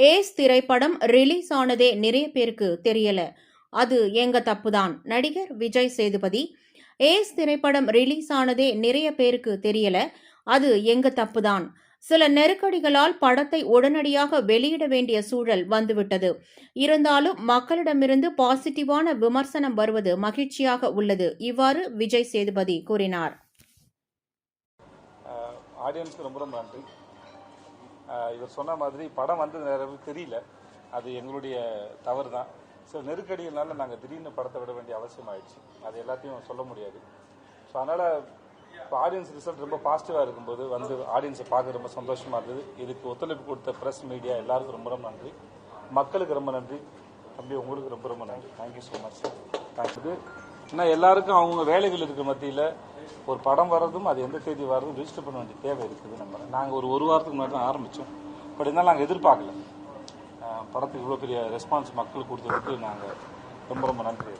Ace திரைப்படம் release ஆனதே நிறைய பேருக்கு தெரியல. அது எங்க தப்புதான். நடிகர் விஜய் சேதுபதி. ஏஸ் திரைப்படம் ரிலீஸ் ஆனதே நிறைய பேருக்கு தெரியல. அது எங்க தப்புதான். சில நெருக்கடிகளால் படத்தை உடனடியாக வெளியிட வேண்டிய சூழல் வந்துவிட்டது. இருந்தாலும் மக்களிடமிருந்து பாசிட்டிவான விமர்சனம் வருவது மகிழ்ச்சியாக உள்ளது. இவ்வாறு விஜய் சேதுபதி கூறினார். ஆடியன்ஸ்க்கு ரொம்ப ரொம்ப நன்றி. இவர் சொன்ன மாதிரி படம் வந்து நேரம் தெரியல, அது எங்களுடைய தவறு தான். சில நெருக்கடிகள்னால நாங்கள் திடீர்னு படத்தை விட வேண்டிய அவசியம் ஆயிடுச்சு. அது எல்லாத்தையும் சொல்ல முடியாது. ஸோ அதனால் இப்போ ஆடியன்ஸ் ரிசல்ட் ரொம்ப பாசிட்டிவாக இருக்கும்போது வந்து ஆடியன்ஸை பார்க்க ரொம்ப சந்தோஷமாக இருந்தது. இதுக்கு ஒத்துழைப்பு கொடுத்த ப்ரெஸ் மீடியா எல்லாருக்கும் ரொம்ப ரொம்ப நன்றி. மக்களுக்கு ரொம்ப நன்றி. தம்பி உங்களுக்கு ரொம்ப ரொம்ப நன்றி. Thank you so much. தேங்க்யூ. ஏன்னா எல்லாருக்கும் அவங்க வேலைகள் இருக்க மத்தியில் ஒரு படம் வர்றதும் அது எந்த தேதி வர்றதும் ரிஜிஸ்டர் பண்ண வேண்டிய தேவை இருக்குது. நாங்கள் ஒரு வாரத்துக்கு முன்னாடி தான் ஆரம்பித்தோம். பட் இருந்தாலும் நாங்கள் எதிர்பார்க்கல. படத்துக்கு இவ்வளோ பெரிய ரெஸ்பான்ஸ் மக்களுக்கு கொடுத்ததுக்கு நாங்கள் ரொம்ப ரொம்ப நன்றி.